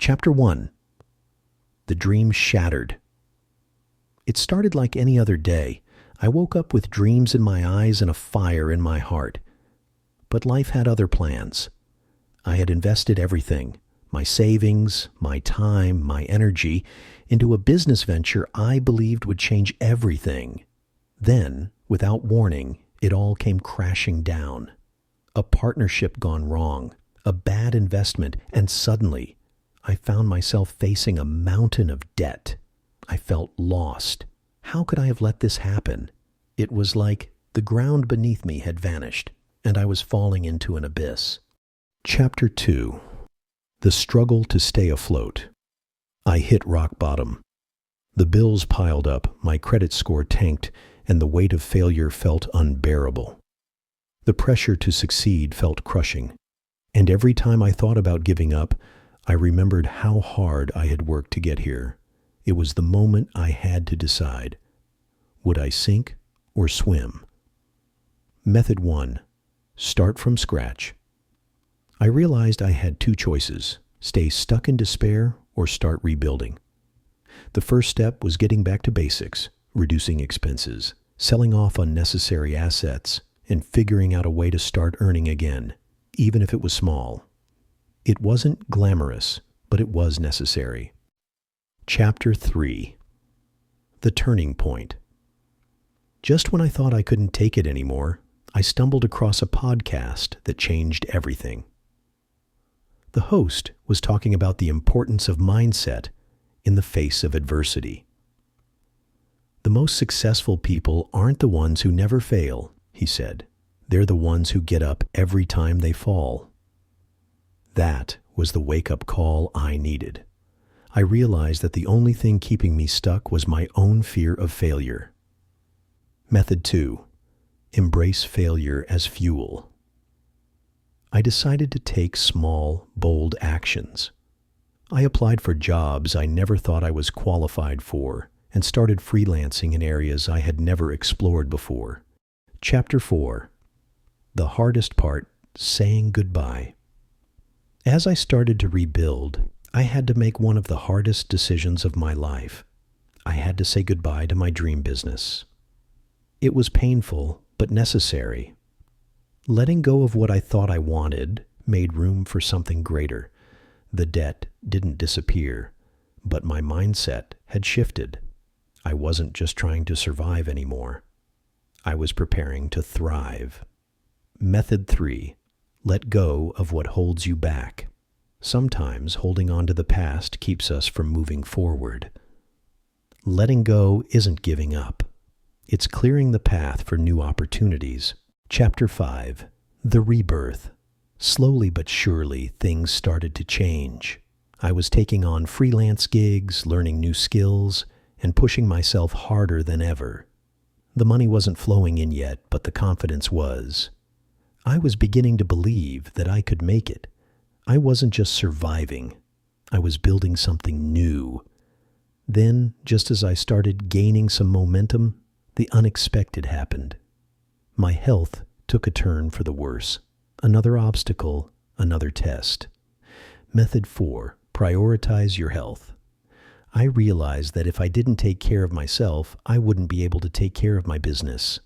Chapter 1. The Dream Shattered. It started like any other day. I woke up with dreams in my eyes and a fire in my heart. But life had other plans. I had invested everything, my savings, my time, my energy, into a business venture I believed would change everything. Then, without warning, it all came crashing down. A partnership gone wrong, a bad investment, and suddenly, I found myself facing a mountain of debt. I felt lost. How could I have let this happen? It was like the ground beneath me had vanished, and I was falling into an abyss. Chapter 2. The Struggle to Stay Afloat. I hit rock bottom. The bills piled up, my credit score tanked, and the weight of failure felt unbearable. The pressure to succeed felt crushing, and every time I thought about giving up, I remembered how hard I had worked to get here. It was the moment I had to decide. Would I sink or swim? Method 1. Start from scratch. I realized I had two choices: stay stuck in despair or start rebuilding. The first step was getting back to basics, reducing expenses, selling off unnecessary assets, and figuring out a way to start earning again, even if it was small. It wasn't glamorous, but it was necessary. Chapter 3. The Turning Point. Just when I thought I couldn't take it anymore, I stumbled across a podcast that changed everything. The host was talking about the importance of mindset in the face of adversity. The most successful people aren't the ones who never fail, he said. They're the ones who get up every time they fall. That was the wake-up call I needed. I realized that the only thing keeping me stuck was my own fear of failure. Method 2. Embrace failure as fuel. I decided to take small, bold actions. I applied for jobs I never thought I was qualified for and started freelancing in areas I had never explored before. Chapter 4. The hardest part, saying goodbye. As I started to rebuild, I had to make one of the hardest decisions of my life. I had to say goodbye to my dream business. It was painful, but necessary. Letting go of what I thought I wanted made room for something greater. The debt didn't disappear, but my mindset had shifted. I wasn't just trying to survive anymore. I was preparing to thrive. Method 3. Let go of what holds you back. Sometimes holding on to the past keeps us from moving forward. Letting go isn't giving up. It's clearing the path for new opportunities. Chapter 5. The Rebirth. Slowly but surely, things started to change. I was taking on freelance gigs, learning new skills, and pushing myself harder than ever. The money wasn't flowing in yet, but the confidence was. I was beginning to believe that I could make it. I wasn't just surviving. I was building something new. Then, just as I started gaining some momentum, the unexpected happened. My health took a turn for the worse. Another obstacle, another test. Method 4. Prioritize your health. I realized that if I didn't take care of myself, I wouldn't be able to take care of my business.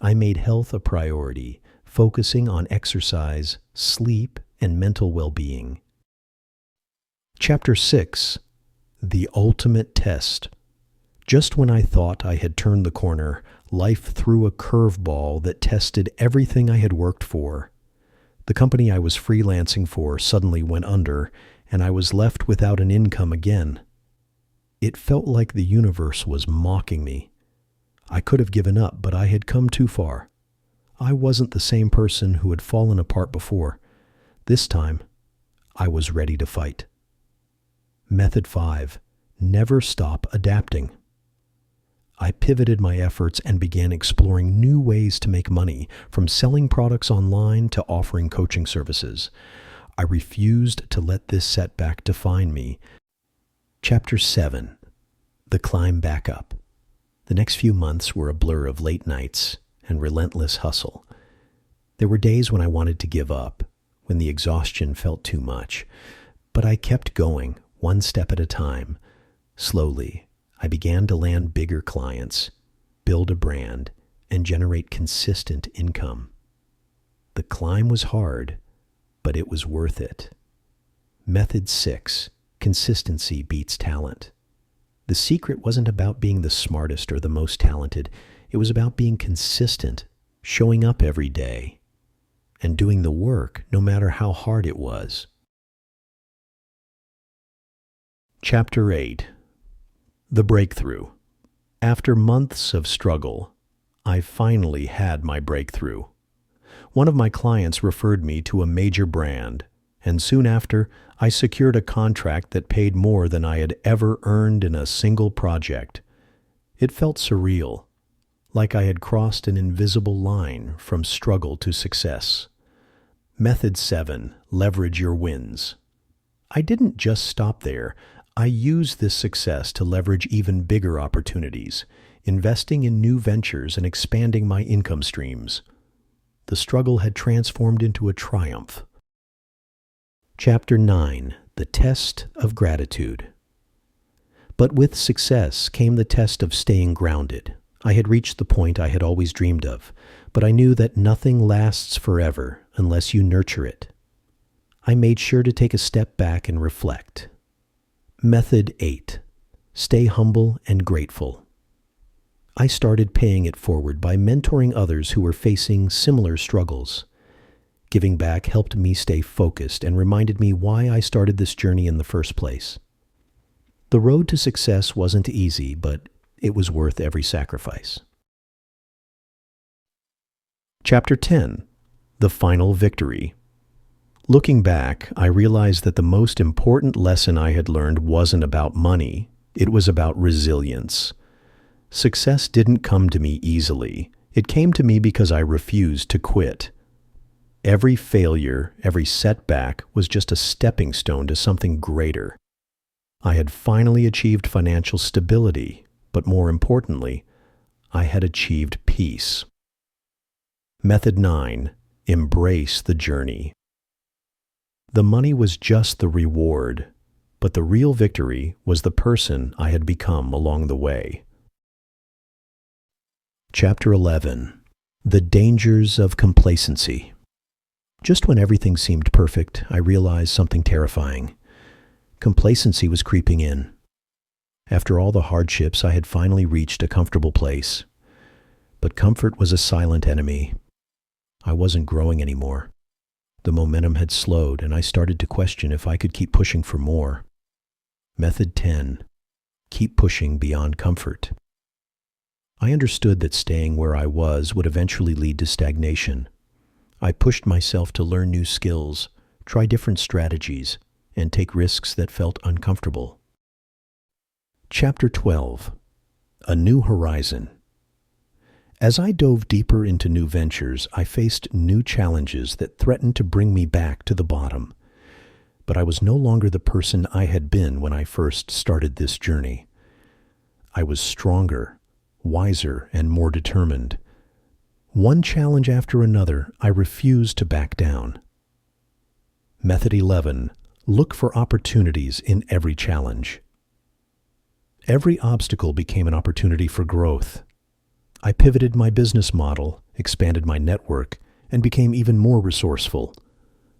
I made health a priority, focusing on exercise, sleep, and mental well-being. Chapter 6. The Ultimate Test. Just when I thought I had turned the corner, life threw a curveball that tested everything I had worked for. The company I was freelancing for suddenly went under, and I was left without an income again. It felt like the universe was mocking me. I could have given up, but I had come too far. I wasn't the same person who had fallen apart before. This time, I was ready to fight. Method 5. Never stop adapting. I pivoted my efforts and began exploring new ways to make money, from selling products online to offering coaching services. I refused to let this setback define me. Chapter 7. The Climb Back Up. The next few months were a blur of late nights and relentless hustle. There were days when I wanted to give up, when the exhaustion felt too much. But I kept going, One step at a time, slowly, I began to land bigger clients, build a brand, and generate consistent income. The climb was hard, but it was worth it. Method 6. Consistency beats talent. The secret wasn't about being the smartest or the most talented. It was about being consistent, showing up every day, and doing the work no matter how hard it was. Chapter 8. The Breakthrough. After months of struggle, I finally had my breakthrough. One of my clients referred me to a major brand, and soon after, I secured a contract that paid more than I had ever earned in a single project. It felt surreal, like I had crossed an invisible line from struggle to success. Method 7. Leverage your wins. I didn't just stop there. I used this success to leverage even bigger opportunities, investing in new ventures and expanding my income streams. The struggle had transformed into a triumph. Chapter 9. The Test of Gratitude. But with success came the test of staying grounded. I had reached the point I had always dreamed of, but I knew that nothing lasts forever unless you nurture it. I made sure to take a step back and reflect. Method 8. Stay humble and grateful. I started paying it forward by mentoring others who were facing similar struggles. Giving back helped me stay focused and reminded me why I started this journey in the first place. The road to success wasn't easy, but it was worth every sacrifice. Chapter 10. The Final Victory. Looking back, I realized that the most important lesson I had learned wasn't about money. It was about resilience. Success didn't come to me easily. It came to me because I refused to quit. Every failure, every setback was just a stepping stone to something greater. I had finally achieved financial stability, but more importantly, I had achieved peace. Method 9. Embrace the journey. The money was just the reward, but the real victory was the person I had become along the way. Chapter 11. The Dangers of Complacency. Just when everything seemed perfect, I realized something terrifying. Complacency was creeping in. After all the hardships, I had finally reached a comfortable place. But comfort was a silent enemy. I wasn't growing anymore. The momentum had slowed, and I started to question if I could keep pushing for more. Method 10. Keep pushing beyond comfort. I understood that staying where I was would eventually lead to stagnation. I pushed myself to learn new skills, try different strategies, and take risks that felt uncomfortable. Chapter 12. A New Horizon. As I dove deeper into new ventures, I faced new challenges that threatened to bring me back to the bottom. But I was no longer the person I had been when I first started this journey. I was stronger, wiser, and more determined. One challenge after another, I refused to back down. Method 11. Look for opportunities in every challenge. Every obstacle became an opportunity for growth. I pivoted my business model, expanded my network, and became even more resourceful.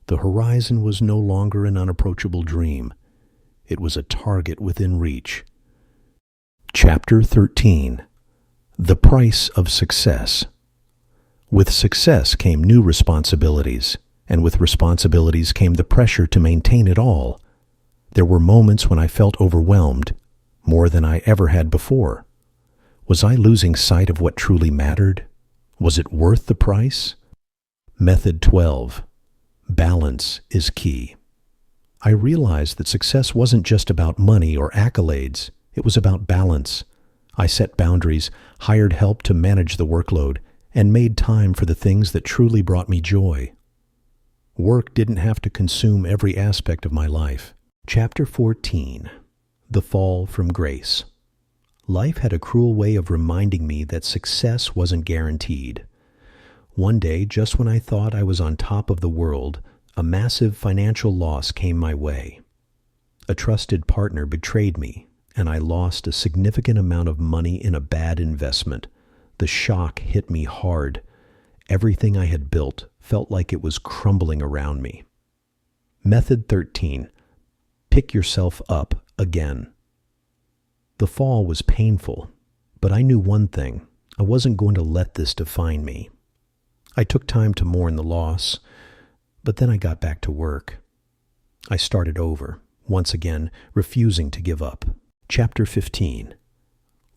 The horizon was no longer an unapproachable dream. It was a target within reach. Chapter 13. The Price of Success. With success came new responsibilities, and with responsibilities came the pressure to maintain it all. There were moments when I felt overwhelmed, more than I ever had before. Was I losing sight of what truly mattered? Was it worth the price? Method 12. Balance is key. I realized that success wasn't just about money or accolades. It was about balance. I set boundaries, hired help to manage the workload, and made time for the things that truly brought me joy. Work didn't have to consume every aspect of my life. Chapter 14. The Fall from Grace. Life had a cruel way of reminding me that success wasn't guaranteed. One day, just when I thought I was on top of the world, a massive financial loss came my way. A trusted partner betrayed me, and I lost a significant amount of money in a bad investment. The shock hit me hard. Everything I had built felt like it was crumbling around me. Method 13. Pick yourself up again. The fall was painful, but I knew one thing. I wasn't going to let this define me. I took time to mourn the loss, but then I got back to work. I started over, once again, refusing to give up. Chapter 15.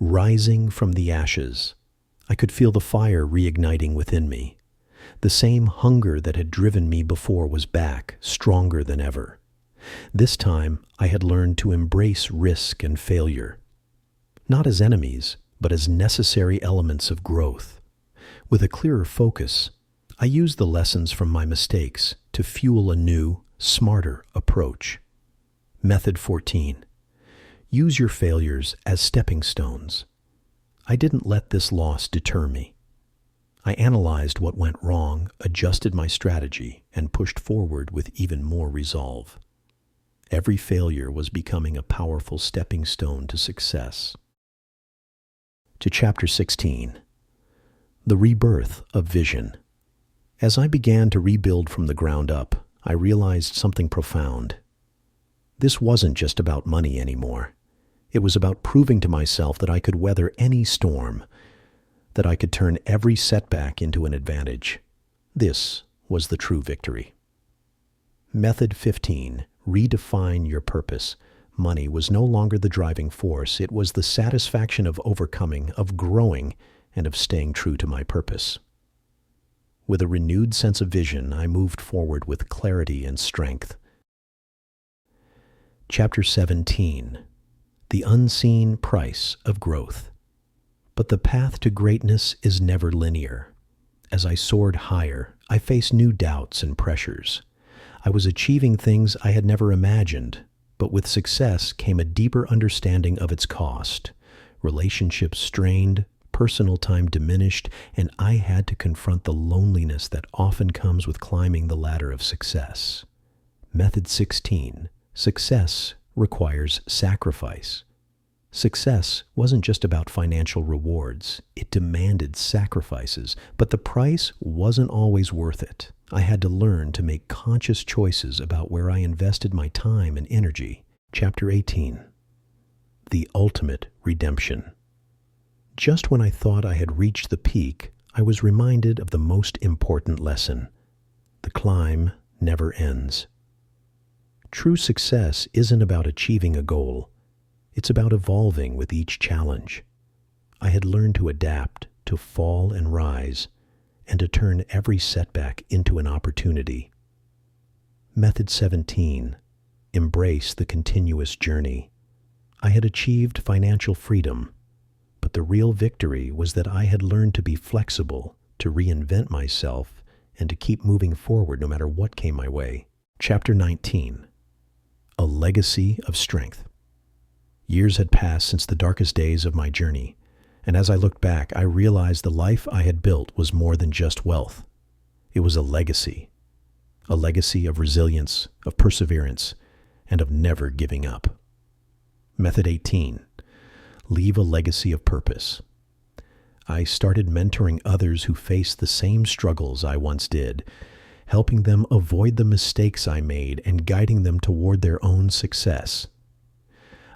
Rising from the ashes. I could feel the fire reigniting within me. The same hunger that had driven me before was back, stronger than ever. This time, I had learned to embrace risk and failure. Not as enemies, but as necessary elements of growth. With a clearer focus, I used the lessons from my mistakes to fuel a new, smarter approach. Method 14. Use your failures as stepping stones. I didn't let this loss deter me. I analyzed what went wrong, adjusted my strategy, and pushed forward with even more resolve. Every failure was becoming a powerful stepping stone to success. To Chapter 16. The Rebirth of Vision. As I began to rebuild from the ground up, I realized something profound. This wasn't just about money anymore. It was about proving to myself that I could weather any storm, that I could turn every setback into an advantage. This was the true victory. Method 15. Redefine your purpose. Money was no longer the driving force. It was the satisfaction of overcoming, of growing, and of staying true to my purpose. With a renewed sense of vision, I moved forward with clarity and strength. Chapter 17. The Unseen Price of Growth. But the path to greatness is never linear. As I soared higher, I faced new doubts and pressures. I was achieving things I had never imagined, but with success came a deeper understanding of its cost. Relationships strained, personal time diminished, and I had to confront the loneliness that often comes with climbing the ladder of success. Method 16. Success requires sacrifice. Success wasn't just about financial rewards. It demanded sacrifices, but the price wasn't always worth it. I had to learn to make conscious choices about where I invested my time and energy. Chapter 18. The Ultimate Redemption. Just when I thought I had reached the peak, I was reminded of the most important lesson. The climb never ends. True success isn't about achieving a goal. It's about evolving with each challenge. I had learned to adapt, to fall and rise, and to turn every setback into an opportunity. Method 17. Embrace the continuous journey. I had achieved financial freedom, but the real victory was that I had learned to be flexible, to reinvent myself, and to keep moving forward no matter what came my way. Chapter 19. A Legacy of Strength. Years had passed since the darkest days of my journey, and as I looked back, I realized the life I had built was more than just wealth. It was a legacy of resilience, of perseverance, and of never giving up. Method 18. Leave a legacy of purpose. I started mentoring others who faced the same struggles I once did, helping them avoid the mistakes I made and guiding them toward their own success.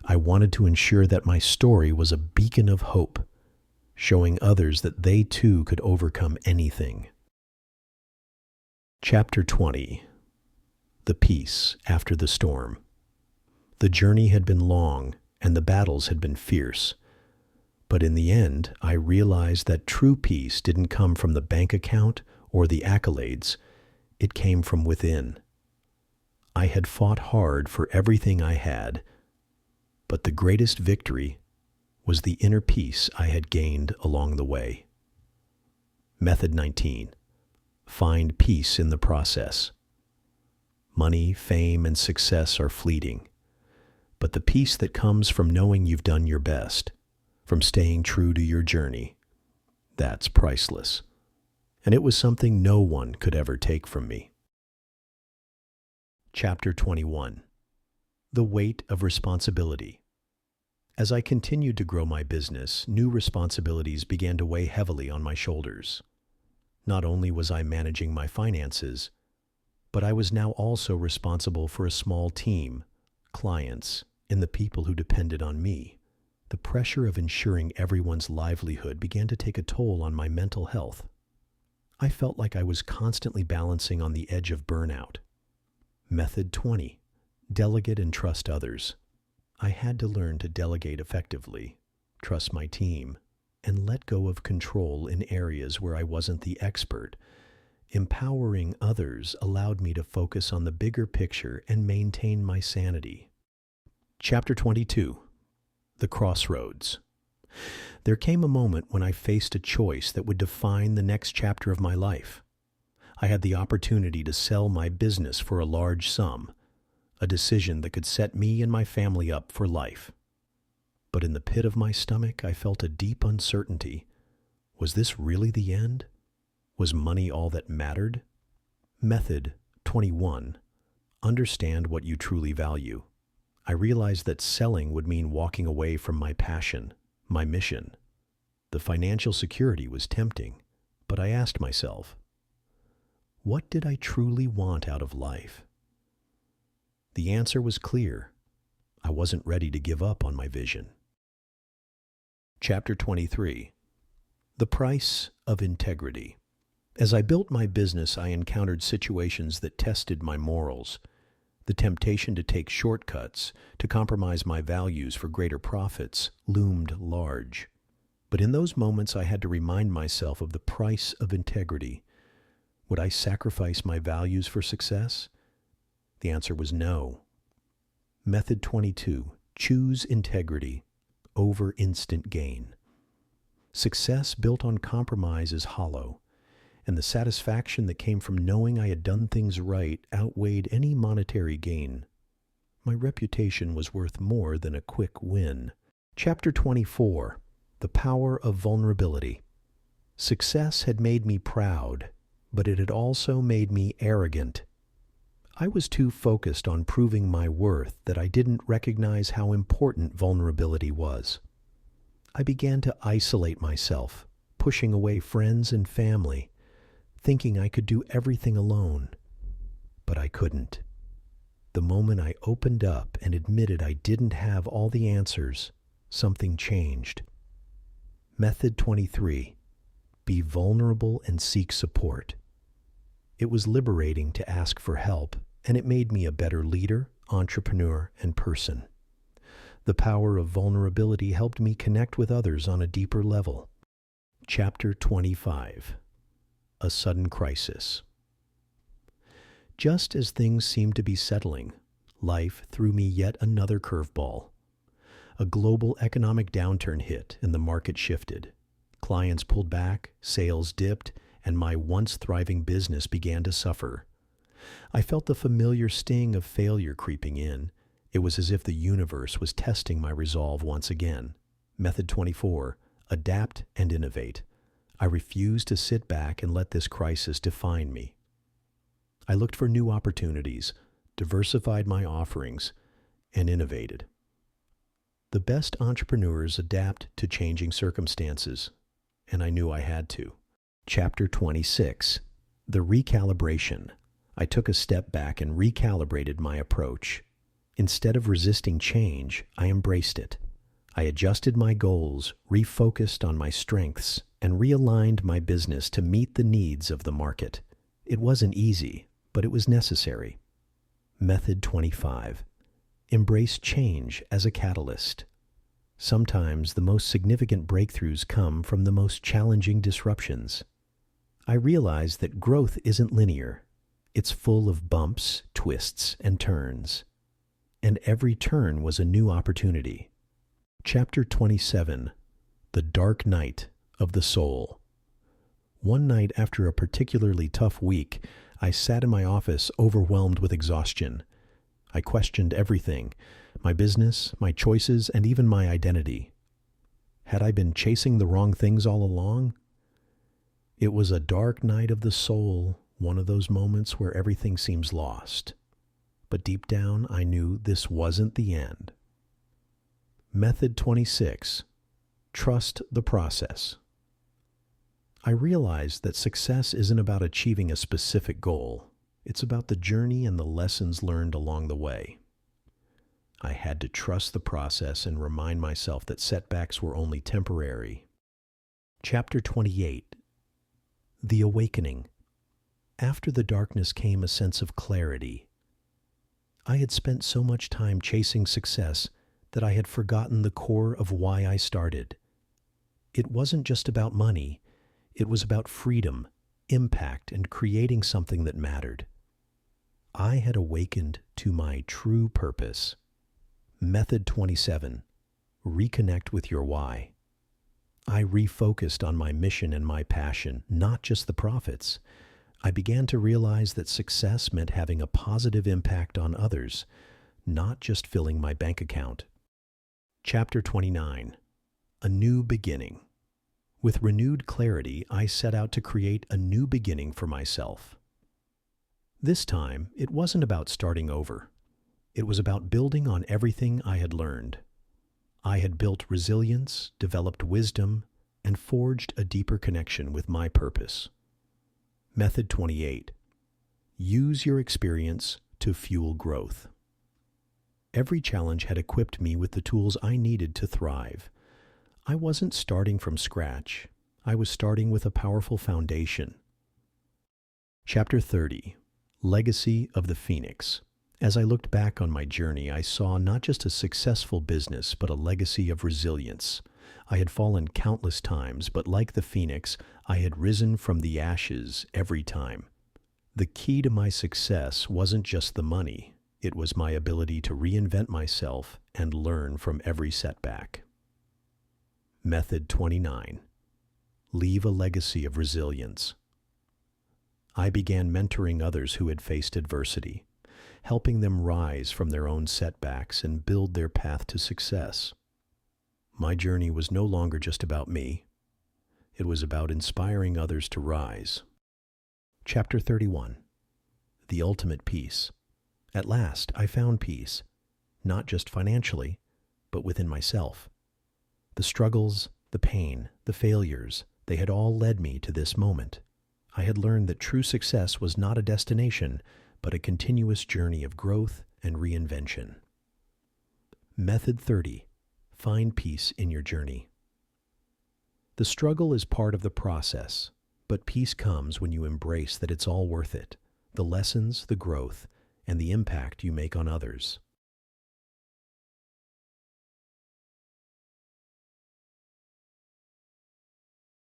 I wanted to ensure that my story was a beacon of hope, showing others that they too could overcome anything. Chapter 20. The Peace After the Storm. The journey had been long, and the battles had been fierce. But in the end, I realized that true peace didn't come from the bank account or the accolades. It came from within. I had fought hard for everything I had, but the greatest victory was the inner peace I had gained along the way. Method 19. Find peace in the process. Money, fame, and success are fleeting, but the peace that comes from knowing you've done your best, from staying true to your journey, that's priceless. And it was something no one could ever take from me. Chapter 21. The weight of responsibility. As I continued to grow my business, new responsibilities began to weigh heavily on my shoulders. Not only was I managing my finances, but I was now also responsible for a small team, clients, and the people who depended on me. The pressure of ensuring everyone's livelihood began to take a toll on my mental health. I felt like I was constantly balancing on the edge of burnout. Method 20. Delegate and trust others. I had to learn to delegate effectively, trust my team, and let go of control in areas where I wasn't the expert. Empowering others allowed me to focus on the bigger picture and maintain my sanity. Chapter 22. The Crossroads. There came a moment when I faced a choice that would define the next chapter of my life. I had the opportunity to sell my business for a large sum, a decision that could set me and my family up for life. But in the pit of my stomach, I felt a deep uncertainty. Was this really the end? Was money all that mattered? Method 21. Understand what you truly value. I realized that selling would mean walking away from my passion, my mission. The financial security was tempting, but I asked myself, what did I truly want out of life? The answer was clear. I wasn't ready to give up on my vision. Chapter 23. The Price of Integrity. As I built my business, I encountered situations that tested my morals. The temptation to take shortcuts, to compromise my values for greater profits, loomed large. But in those moments, I had to remind myself of the price of integrity. Would I sacrifice my values for success? The answer was no. Method 22. Choose integrity over instant gain. Success built on compromise is hollow, and the satisfaction that came from knowing I had done things right outweighed any monetary gain. My reputation was worth more than a quick win. Chapter 24. The Power of Vulnerability. Success had made me proud, but it had also made me arrogant. I was too focused on proving my worth that I didn't recognize how important vulnerability was. I began to isolate myself, pushing away friends and family, thinking I could do everything alone. But I couldn't. The moment I opened up and admitted I didn't have all the answers, something changed. Method 23. Be vulnerable and seek support. It was liberating to ask for help, and it made me a better leader, entrepreneur, and person. The power of vulnerability helped me connect with others on a deeper level. Chapter 25. A Sudden Crisis. Just as things seemed to be settling, life threw me yet another curveball. A global economic downturn hit and the market shifted. Clients pulled back, sales dipped, and my once thriving business began to suffer. I felt the familiar sting of failure creeping in. It was as if the universe was testing my resolve once again. Method 24. Adapt and innovate. I refused to sit back and let this crisis define me. I looked for new opportunities, diversified my offerings, and innovated. The best entrepreneurs adapt to changing circumstances, and I knew I had to. Chapter 26. The Recalibration. I took a step back and recalibrated my approach. Instead of resisting change, I embraced it. I adjusted my goals, refocused on my strengths, and realigned my business to meet the needs of the market. It wasn't easy, but it was necessary. Method 25. Embrace change as a catalyst. Sometimes the most significant breakthroughs come from the most challenging disruptions. I realized that growth isn't linear. It's full of bumps, twists, and turns. And every turn was a new opportunity. Chapter 27. The Dark Night of the Soul. One night after a particularly tough week, I sat in my office overwhelmed with exhaustion. I questioned everything, my business, my choices, and even my identity. Had I been chasing the wrong things all along? It was a dark night of the soul, one of those moments where everything seems lost. but deep down I knew this wasn't the end. Method 26. Trust the process. I realized that success isn't about achieving a specific goal. It's about the journey and the lessons learned along the way. I had to trust the process and remind myself that setbacks were only temporary. Chapter 28. The Awakening. After the darkness came a sense of clarity. I had spent so much time chasing success that I had forgotten the core of why I started. It wasn't just about money. It was about freedom, impact, and creating something that mattered. I had awakened to my true purpose. Method 27. Reconnect with your why. I refocused on my mission and my passion, not just the profits. I began to realize that success meant having a positive impact on others, not just filling my bank account. Chapter 29. A New Beginning. With renewed clarity, I set out to create a new beginning for myself. This time, it wasn't about starting over. It was about building on everything I had learned. I had built resilience, developed wisdom, and forged a deeper connection with my purpose. Method 28. Use your experience to fuel growth. Every challenge had equipped me with the tools I needed to thrive. I wasn't starting from scratch. I was starting with a powerful foundation. Chapter 30. Legacy of the Phoenix. As I looked back on my journey, I saw not just a successful business, but a legacy of resilience. I had fallen countless times, but like the phoenix, I had risen from the ashes every time. The key to my success wasn't just the money. It was my ability to reinvent myself and learn from every setback. Method 29. Leave a legacy of resilience. I began mentoring others who had faced adversity, helping them rise from their own setbacks and build their path to success. My journey was no longer just about me. It was about inspiring others to rise. Chapter 31. The Ultimate Peace. At last, I found peace, not just financially, but within myself. The struggles, the pain, the failures, they had all led me to this moment. I had learned that true success was not a destination, but a continuous journey of growth and reinvention. Method 30. Find peace in your journey. The struggle is part of the process, but peace comes when you embrace that it's all worth it, the lessons, the growth, and the impact you make on others.